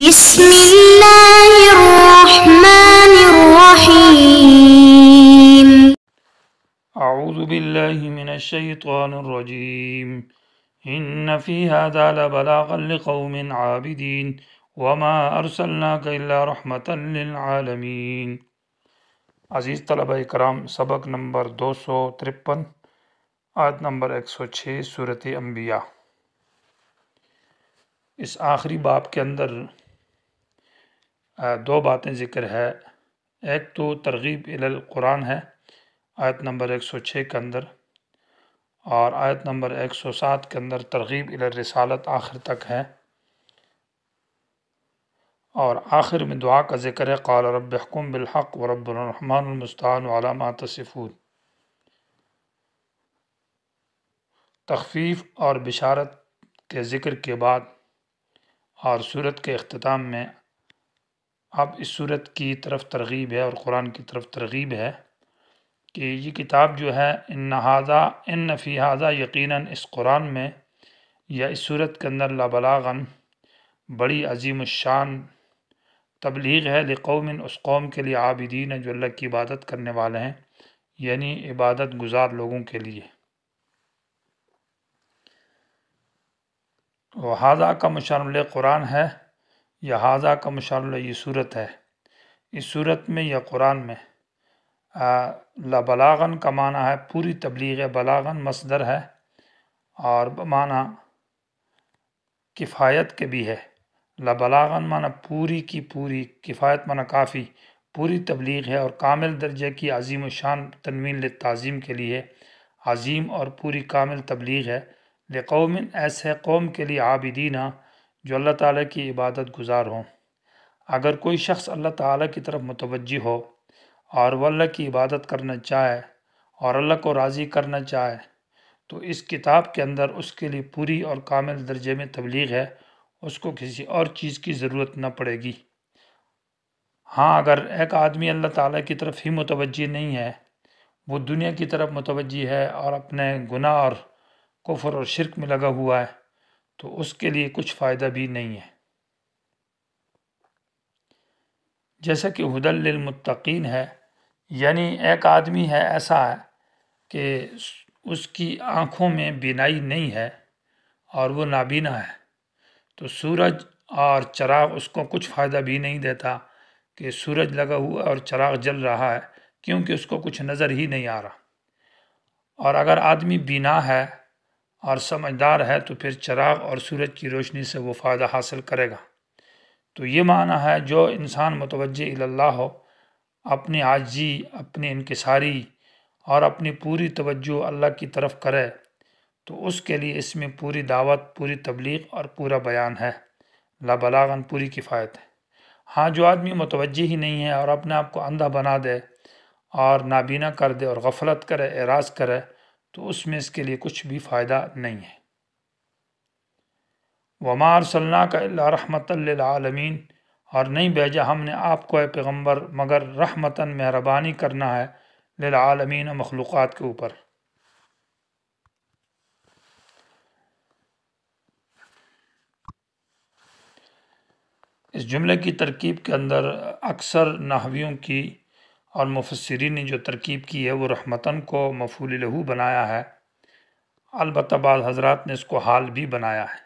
بسم اللہ الرحمن الرحیم۔ اعوذ باللہ من الشیطان الرجیم ان فی هذا لبلاغا لقوم عابدین وما ارسلناک الا رحمتا للعالمین۔ عزیز طلبہ کرام، سبق نمبر 253، آیت نمبر 106، سورۃ انبیاء۔ اس آخری باب کے اندر دو باتیں ذکر ہے۔ ایک تو ترغیب الی القرآن ہے آیت نمبر 106 کے اندر، اور آیت نمبر 107 کے اندر ترغیب الی الرسالت آخر تک ہے، اور آخر میں دعا کا ذکر ہے قال رب احکم بالحق وربنا الرحمن المستعان علی ما تصفون۔ تخفیف اور بشارت کے ذکر کے بعد اور صورت کے اختتام میں اب اس صورت کی طرف ترغیب ہے اور قرآن کی طرف ترغیب ہے کہ یہ کتاب جو ہے ان فی ھذا، یقیناً اس قرآن میں یا اس صورت کے اندر لبلاغاً بڑی عظیم الشان تبلیغ ہے، لقوم اس قوم کے لیے، عابدین جو اللہ کی عبادت کرنے والے ہیں، یعنی عبادت گزار لوگوں کے لیے۔ وہ ھذا کا مشار قرآن ہے، یا ھذا کا مشار یہ صورت ہے۔ اس صورت میں یا قرآن میں لبلاغاً کا معنی ہے پوری تبلیغ ہے، بلاغاً مصدر ہے اور معنی کفایت کے بھی ہے۔ لبلاغاً معنی پوری کی پوری، کفایت معنی کافی، پوری تبلیغ ہے اور کامل درجے کی عظیم الشان تنوین للتعظیم کے لیے، عظیم اور پوری کامل تبلیغ ہے، لقوم ایسے قوم کے لیے، عابدین جو اللہ تعالیٰ کی عبادت گزار ہوں۔ اگر کوئی شخص اللہ تعالیٰ کی طرف متوجہ ہو اور وہ اللہ کی عبادت کرنا چاہے اور اللہ کو راضی کرنا چاہے تو اس کتاب کے اندر اس کے لیے پوری اور کامل درجے میں تبلیغ ہے، اس کو کسی اور چیز کی ضرورت نہ پڑے گی۔ ہاں، اگر ایک آدمی اللہ تعالیٰ کی طرف ہی متوجہ نہیں ہے، وہ دنیا کی طرف متوجہ ہے اور اپنے گناہ اور کفر اور شرک میں لگا ہوا ہے، تو اس کے لیے کچھ فائدہ بھی نہیں ہے۔ جیسا کہ ھدی للمتقین ہے، یعنی ایک آدمی ہے ایسا ہے کہ اس کی آنکھوں میں بینائی نہیں ہے اور وہ نابینا ہے، تو سورج اور چراغ اس کو کچھ فائدہ بھی نہیں دیتا کہ سورج لگا ہوا اور چراغ جل رہا ہے، کیونکہ اس کو کچھ نظر ہی نہیں آ رہا۔ اور اگر آدمی بینا ہے اور سمجھدار ہے تو پھر چراغ اور سورج کی روشنی سے وہ فائدہ حاصل کرے گا۔ تو یہ معنی ہے جو انسان متوجہ الی اللہ ہو، اپنی عاجزی، اپنی انکساری اور اپنی پوری توجہ اللہ کی طرف کرے تو اس کے لیے اس میں پوری دعوت، پوری تبلیغ اور پورا بیان ہے، لبلاغاً پوری کفایت ہے۔ ہاں، جو آدمی متوجہ ہی نہیں ہے اور اپنے آپ کو اندھا بنا دے اور نابینا کر دے اور غفلت کرے، اعراض کرے، تو اس میں اس کے لیے کچھ بھی فائدہ نہیں ہے۔ وَمَا أَرْسَلْنَاكَ إِلَّا رَحْمَةً لِلْعَالَمِينَ، اور نہیں بھیجا ہم نے آپ کو اے پیغمبر مگر رحمتاً، مہربانی کرنا ہے، للعالمین، مخلوقات کے اوپر۔ اس جملے کی ترکیب کے اندر اکثر نحویوں کی اور مفسرین نے جو ترکیب کی ہے وہ رحمتاً کو مفعول لہ بنایا ہے، البتہ بعض حضرات نے اس کو حال بھی بنایا ہے۔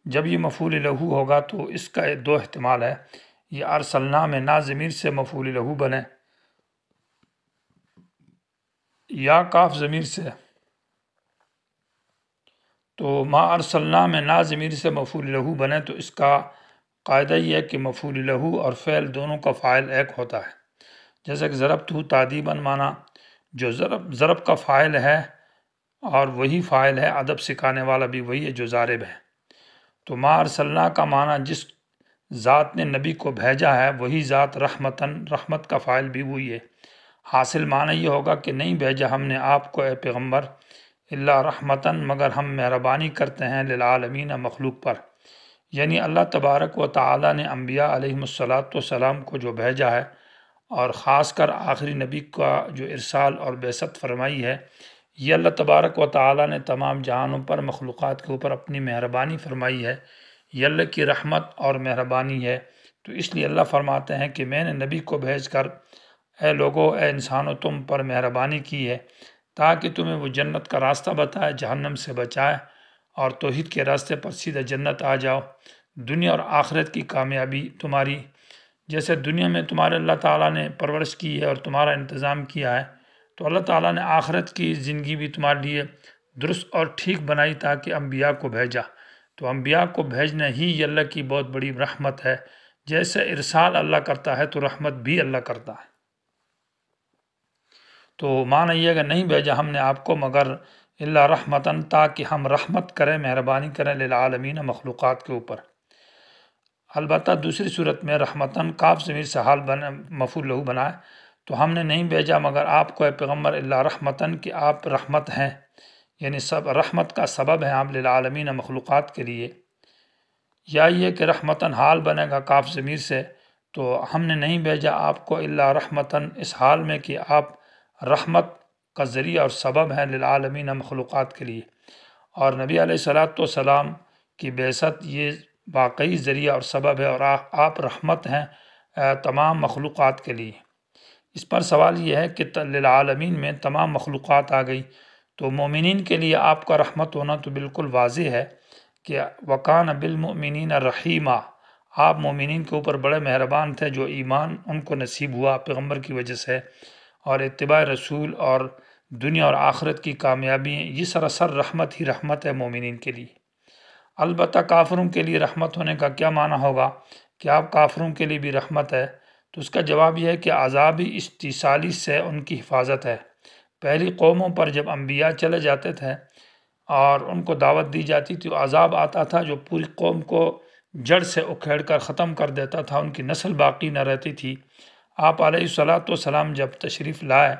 جب یہ مفعول لہ ہوگا تو اس کا دو احتمال ہے، یہ ارسلنا میں نا ضمیر سے مفعول لہ بنے یا کاف ضمیر سے۔ تو ما ارسلنا میں نا ضمیر سے مفعول لہ بنے تو اس کا قاعدہ یہ ہے کہ مفعول لہ اور فعل دونوں کا فاعل ایک ہوتا ہے، جیسا کہ ضربتہ تادیباً، معنی جو ضرب کا فاعل ہے اور وہی فاعل ہے، ادب سکھانے والا بھی وہی ہے جو ضارب ہے۔ تو ما ارسلنا کا معنی جس ذات نے نبی کو بھیجا ہے وہی ذات رحمتاً، رحمت کا فاعل بھی وہی ہے۔ حاصل معنی یہ ہوگا کہ نہیں بھیجا ہم نے آپ کو اے پیغمبر الا رحمتاً، مگر ہم مہربانی کرتے ہیں، للعالمین، مخلوق پر، یعنی اللہ تبارک و تعالیٰ نے انبیاء علیہم السلام کو جو بھیجا ہے اور خاص کر آخری نبی کا جو ارسال اور بعثت فرمائی ہے، یہ اللہ تبارک و تعالیٰ نے تمام جہانوں پر، مخلوقات کے اوپر اپنی مہربانی فرمائی ہے، یہ اللہ کی رحمت اور مہربانی ہے۔ تو اس لیے اللہ فرماتے ہیں کہ میں نے نبی کو بھیج کر اے لوگو، اے انسانوں، تم پر مہربانی کی ہے تاکہ تمہیں وہ جنت کا راستہ بتائے، جہنم سے بچائے اور توحید کے راستے پر سیدھا جنت آ جاؤ۔ دنیا اور آخرت کی کامیابی تمہاری، جیسے دنیا میں تمہارے اللہ تعالیٰ نے پرورش کی ہے اور تمہارا انتظام کیا ہے، تو اللہ تعالیٰ نے آخرت کی زندگی بھی تمہارے لیے درست اور ٹھیک بنائی تاکہ انبیاء کو بھیجا۔ تو انبیاء کو بھیجنا ہی یہ اللہ کی بہت بڑی رحمت ہے۔ جیسے ارسال اللہ کرتا ہے تو رحمت بھی اللہ کرتا ہے۔ تو معنی یہ کہ نہیں بھیجا ہم نے آپ کو مگر اللہ رحمتاً، تاکہ ہم رحمت کریں، مہربانی کریں للعالمین، مخلوقات کے اوپر۔ البتہ دوسری صورت میں رحمتاً کاف ضمیر سے حال مفعول لہو بنائے، تو ہم نے نہیں بھیجا مگر آپ کو اے پیغمبر اللہ رحمتاً، کہ آپ رحمت ہیں، یعنی سب رحمت کا سبب ہیں آپ للعالمین، مخلوقات کے لیے۔ یا یہ کہ رحمتاً حال بنے گا کاف ضمیر سے، تو ہم نے نہیں بھیجا آپ کو اللہ رحمتاً اس حال میں کہ آپ رحمت کا ذریعہ اور سبب ہیں للعالمین، مخلوقات کے لیے۔ اور نبی علیہ السلام کی بعثت یہ واقعی ذریعہ اور سبب ہے، اور آپ رحمت ہیں تمام مخلوقات کے لیے۔ اس پر سوال یہ ہے کہ للعالمین میں تمام مخلوقات آ گئی، تو مومنین کے لیے آپ کا رحمت ہونا تو بالکل واضح ہے کہ وَقَانَ بِالْمُؤْمِنِينَ رَحِيمًا، آپ مومنین کے اوپر بڑے مہربان تھے، جو ایمان ان کو نصیب ہوا پیغمبر کی وجہ سے، اور اتباع رسول اور دنیا اور آخرت کی کامیابی، یہ سراسر رحمت ہی رحمت ہے مومنین کے لیے۔ البتہ کافروں کے لیے رحمت ہونے کا کیا معنی ہوگا کہ آپ کافروں کے لیے بھی رحمت ہے؟ تو اس کا جواب یہ ہے کہ عذابی استیصالی سے ان کی حفاظت ہے۔ پہلی قوموں پر جب انبیاء چلے جاتے تھے اور ان کو دعوت دی جاتی تھی، عذاب آتا تھا جو پوری قوم کو جڑ سے اکھیڑ کر ختم کر دیتا تھا، ان کی نسل باقی نہ رہتی تھی۔ آپ علیہ السلام جب تشریف لائے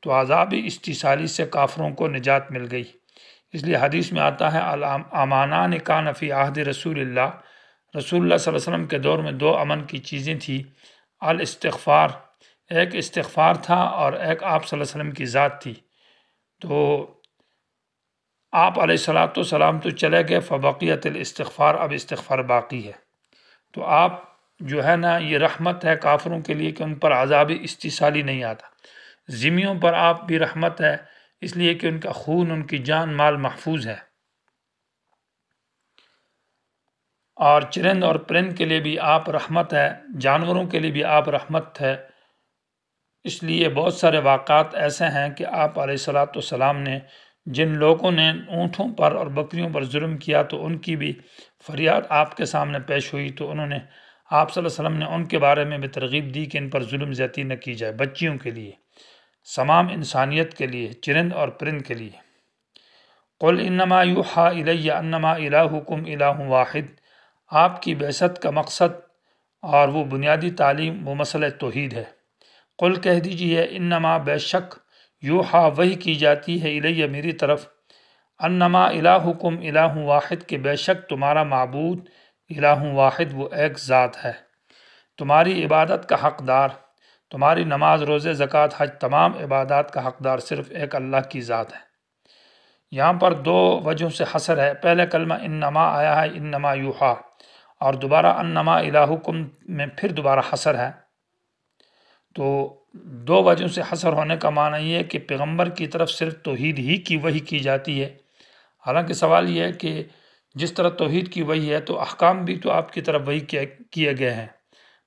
تو عذابی استیصالی سے کافروں کو نجات مل گئی۔ اس لیے حدیث میں آتا ہے الامانان کان فی عہد رسول اللہ، رسول اللہ صلی اللہ علیہ وسلم کے دور میں دو امن کی چیزیں تھیں، الاستغفار، ایک استغفار تھا اور ایک آپ صلی اللہ علیہ وسلم کی ذات تھی۔ تو آپ علیہ السلام تو چلے گئے، فبقیت الاستغفار، اب استغفار باقی ہے۔ تو آپ جو ہے نا، یہ رحمت ہے کافروں کے لیے کہ ان پر عذابی استیصالی نہیں آتا۔ ذمیوں پر آپ بھی رحمت ہے، اس لیے کہ ان کا خون، ان کی جان مال محفوظ ہے۔ اور چرند اور پرند کے لیے بھی آپ رحمت ہے، جانوروں کے لیے بھی آپ رحمت ہے۔ اس لیے بہت سارے واقعات ایسے ہیں کہ آپ علیہ السلام نے، جن لوگوں نے اونٹوں پر اور بکریوں پر ظلم کیا، تو ان کی بھی فریاد آپ کے سامنے پیش ہوئی، تو انہوں نے، آپ صلی اللہ علیہ وسلم نے ان کے بارے میں بھی ترغیب دی کہ ان پر ظلم زیادتی نہ کی جائے، بچیوں کے لیے، تمام انسانیت کے لیے، چرند اور پرند کے لیے۔ قل انما یوحی الی انما الہکم الہ واحد، آپ کی بعثت کا مقصد اور وہ بنیادی تعلیم وہ مسئلہ توحید ہے۔ قل کہہ دیجیے، انما بے شک، یوحا وحی کی جاتی ہے، الیہ میری طرف، انما الہکم الہ واحد، کہ بے شک تمہارا معبود الہ واحد، وہ ایک ذات ہے، تمہاری عبادت کا حقدار، تمہاری نماز، روزے، زکوٰۃ، حج، تمام عبادات کا حقدار صرف ایک اللہ کی ذات ہے۔ یہاں پر دو وجہوں سے حصر ہے، پہلے کلمہ انما آیا ہے، انما یوحا، اور دوبارہ انما الہکم میں پھر دوبارہ حصر ہے۔ تو دو وجہوں سے حصر ہونے کا معنی یہ ہے کہ پیغمبر کی طرف صرف توحید ہی کی وحی کی جاتی ہے۔ حالانکہ سوال یہ ہے کہ جس طرح توحید کی وحی ہے تو احکام بھی تو آپ کی طرف وحی کیے گئے ہیں،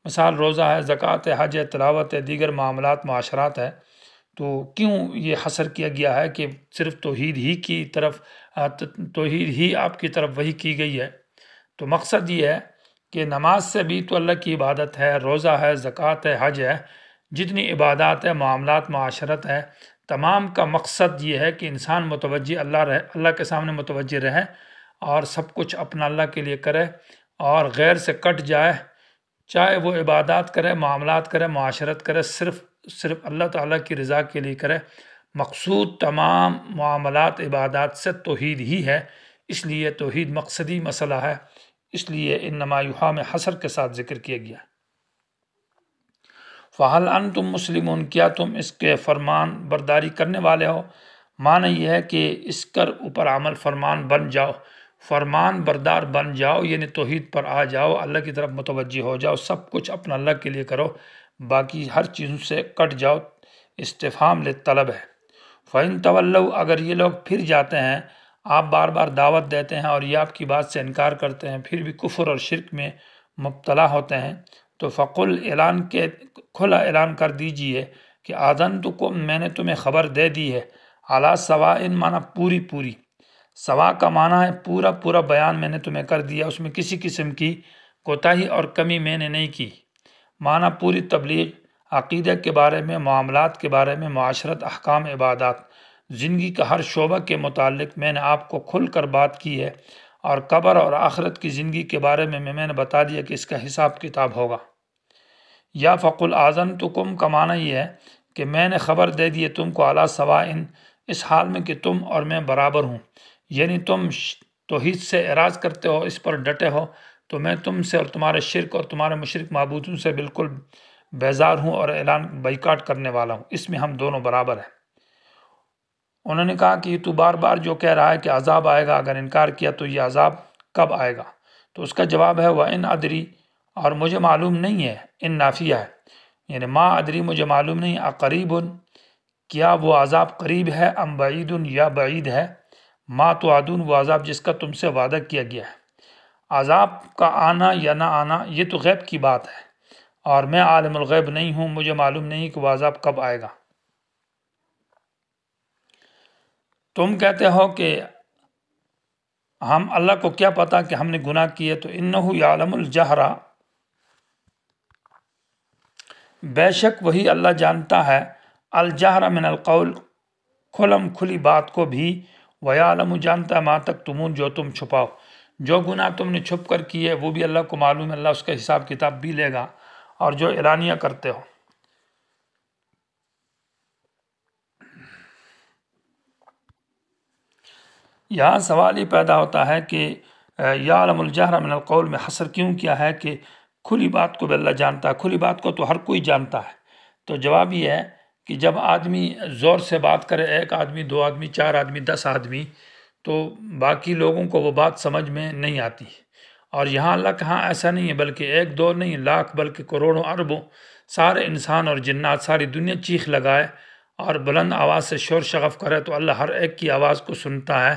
مثال روزہ ہے، زکوٰۃ ہے، حج ہے، تلاوت ہے، دیگر معاملات، معاشرات ہے، تو کیوں یہ حصر کیا گیا ہے کہ صرف توحید ہی کی طرف، توحید ہی آپ کی طرف وحی کی گئی ہے؟ تو مقصد یہ ہے کہ نماز سے بھی تو اللہ کی عبادت ہے، روزہ ہے، زکوٰۃ ہے، حج ہے، جتنی عبادات ہے، معاملات، معاشرت ہے، تمام کا مقصد یہ ہے کہ انسان متوجہ اللہ کے سامنے متوجہ رہے اور سب کچھ اپنا اللہ کے لیے کرے اور غیر سے کٹ جائے، چاہے وہ عبادات کرے، معاملات کرے، معاشرت کرے، صرف اللہ تعالیٰ کی رضا کے لیے کرے۔ مقصود تمام معاملات، عبادات سے توحید ہی ہے، اس لیے توحید مقصدی مسئلہ ہے، اس لیے انما یوحا میں حصر کے ساتھ ذکر کیا گیا۔ فَهَلْ أَنْتُمْ مُسْلِمُونَ، کیا تم اس کے فرمان برداری کرنے والے ہو؟ معنی یہ ہے کہ اس کر اوپر عمل فرمان بن جاؤ۔ فرمان بردار بن جاؤ، یعنی توحید پر آ جاؤ، اللہ کی طرف متوجہ ہو جاؤ، سب کچھ اپنا اللہ کے لیے کرو، باقی ہر چیزوں سے کٹ جاؤ۔ استفہام للطلب ہے۔ فَإِن تَوَلَّوْا، اگر یہ لوگ پھر جاتے ہیں، آپ بار بار دعوت دیتے ہیں اور یہ آپ کی بات سے انکار کرتے ہیں، پھر بھی کفر اور شرک میں مبتلا ہوتے ہیں، تو فقل کھلا اعلان کر دیجئے کہ آذنتکم، میں نے تمہیں خبر دے دی ہے، علی سواء معنی پوری پوری، سوا کا معنی ہے پورا پورا بیان میں نے تمہیں کر دیا، اس میں کسی قسم کی کوتاہی اور کمی میں نے نہیں کی، معنی پوری تبلیغ، عقیدہ کے بارے میں، معاملات کے بارے میں، معاشرت، احکام، عبادات، زندگی کا ہر شعبہ کے متعلق میں نے آپ کو کھل کر بات کی ہے، اور قبر اور آخرت کی زندگی کے بارے میں میں نے بتا دیا کہ اس کا حساب کتاب ہوگا۔ یا فقل آذنتکم کا معنی یہ ہے کہ میں نے خبر دے دی ہے تم کو، علی سواء، اس حال میں کہ تم اور میں برابر ہوں، یعنی تم توحید سے اعراض کرتے ہو، اس پر ڈٹے ہو، تو میں تم سے اور تمہارے شرک اور تمہارے مشرک معبودوں سے بالکل بیزار ہوں اور اعلان بائیکاٹ کرنے والا ہوں، اس میں ہم دونوں برابر ہیں۔ انہوں نے کہا کہ تو بار بار جو کہہ رہا ہے کہ عذاب آئے گا، اگر انکار کیا تو یہ عذاب کب آئے گا؟ تو اس کا جواب ہے وَإِنْ أَدْرِي، اور مجھے معلوم نہیں ہے، ان نافیہ ہے، یعنی ما ادری، مجھے معلوم نہیں، اقریب، کیا وہ عذاب قریب ہے، ام بعید، یا بعید ہے، ما توعدون، وہ عذاب جس کا تم سے وعدہ کیا گیا ہے۔ عذاب کا آنا یا نہ آنا یہ تو غیب کی بات ہے، اور میں عالم الغیب نہیں ہوں، مجھے معلوم نہیں کہ وہ عذاب کب آئے گا۔ تم کہتے ہو کہ ہم اللہ کو کیا پتا کہ ہم نے گناہ کیے، تو انہ یعلم الجہر، بے شک وہی اللہ جانتا ہے، الجہر من القول، کھلم کھلی بات کو بھی، ویعلم، جانتا ہے، ما تکتمون، جو تم چھپاؤ، جو گناہ تم نے چھپ کر کیے وہ بھی اللہ کو معلوم ہے، اللہ اس کا حساب کتاب بھی لے گا، اور جو اعلانیہ کرتے ہو۔ یہاں سوال یہ پیدا ہوتا ہے کہ یعلم الجہر من القول میں حصر کیوں کیا ہے کہ کھلی بات کو بھی اللہ جانتا ہے؟ کھلی بات کو تو ہر کوئی جانتا ہے۔ تو جواب یہ ہے کہ جب آدمی زور سے بات کرے، ایک آدمی، دو آدمی، چار آدمی، 10 آدمی، تو باقی لوگوں کو وہ بات سمجھ میں نہیں آتی، اور یہاں اللہ کہاں ایسا نہیں ہے، بلکہ ایک دو نہیں، لاکھ بلکہ کروڑوں اربوں سارے انسان اور جنات، ساری دنیا چیخ لگائے اور بلند آواز سے شور شغف کرے تو اللہ ہر ایک کی آواز کو سنتا ہے،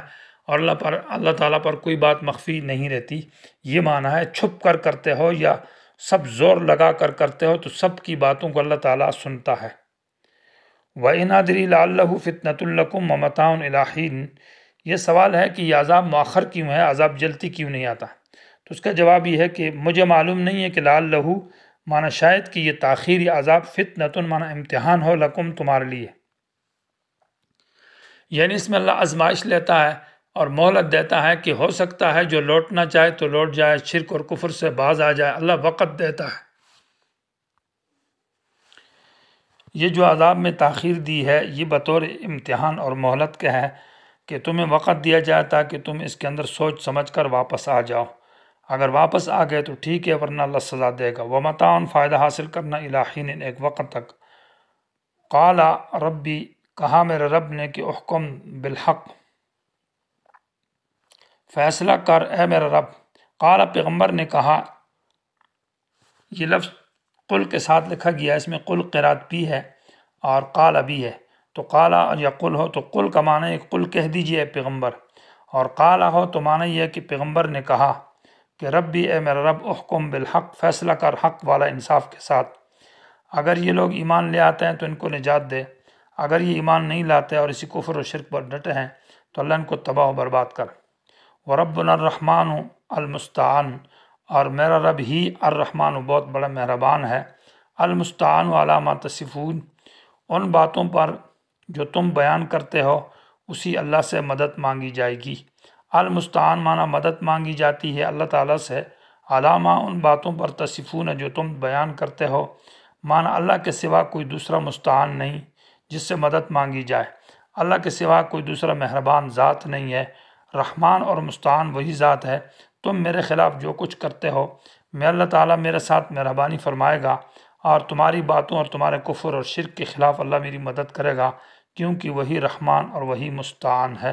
اور اللہ تعالیٰ پر کوئی بات مخفی نہیں رہتی۔ یہ معنی ہے چھپ کر کرتے ہو یا سب زور لگا کر کرتے ہو تو سب کی باتوں کو اللہ تعالیٰ سنتا ہے۔ وَإِنْ أَدْرِي لَعَلَّهُ فِتْنَةٌ لَكُمْ وَمَتَاعٌ إِلَىٰ حِينٍ، یہ سوال ہے کہ یہ عذاب مؤخر کیوں ہے، عذاب جلدی کیوں نہیں آتا؟ تو اس کا جواب یہ ہے کہ مجھے معلوم نہیں ہے کہ لعلہ معنی شاید کہ یہ تاخیری عذاب، فتنۃ معنی امتحان ہو، لکم تمہارے لیے، یعنی اس میں اللہ آزمائش لیتا ہے اور مہلت دیتا ہے کہ ہو سکتا ہے جو لوٹنا چاہے تو لوٹ جائے، شرک اور کفر سے باز آ جائے، اللہ وقت دیتا ہے۔ یہ جو عذاب میں تاخیر دی ہے یہ بطور امتحان اور مہلت کا ہے کہ تمہیں وقت دیا جائے تاکہ تم اس کے اندر سوچ سمجھ کر واپس آ جاؤ، اگر واپس آ گئے تو ٹھیک ہے، ورنہ اللہ سزا دے گا۔ وَمَتَاعٌ، فائدہ حاصل کرنا، إِلَىٰ حِینٍ، ایک وقت تک۔ قال ربی، کہا میرے رب نے کہ احکم بالحق، فیصلہ کر اے میرا رب۔ قال، پیغمبر نے کہا، یہ لفظ قل کے ساتھ لکھا گیا، اس میں قل قرات بھی ہے اور قال بھی ہے، تو قال یا قل ہو تو قل کا معنی ہے قل کہہ دیجئے پیغمبر، اور قال ہو تو معنی یہ ہے کہ پیغمبر نے کہا کہ ربی، اے میرا رب، احکم بالحق، فیصلہ کر حق والا، انصاف کے ساتھ۔ اگر یہ لوگ ایمان لے آتے ہیں تو ان کو نجات دے، اگر یہ ایمان نہیں لاتے اور اسی کفر و شرک پر ڈٹے ہیں تو اللہ ان کو تباہ و برباد کر۔ وَرَبُّنَا الرَّحْمَٰنُ الْمُسْتَعَانُ، اور میرا رب ہی الرحمن بہت بڑا مہربان ہے، المستعان علی ما تصفون، ان باتوں پر جو تم بیان کرتے ہو اسی اللہ سے مدد مانگی جائے گی۔ المستعان معنی مدد مانگی جاتی ہے اللہ تعالیٰ سے، علی ما، ان باتوں پر، تصفون جو تم بیان کرتے ہو، معنی اللہ کے سوا کوئی دوسرا مستعان نہیں جس سے مدد مانگی جائے، اللہ کے سوا کوئی دوسرا مہربان ذات نہیں ہے، رحمان اور مستعان وہی ذات ہے۔ تم میرے خلاف جو کچھ کرتے ہو، میں اللہ تعالیٰ میرے ساتھ مہربانی فرمائے گا، اور تمہاری باتوں اور تمہارے کفر اور شرک کے خلاف اللہ میری مدد کرے گا، کیونکہ وہی رحمان اور وہی مستعان ہے۔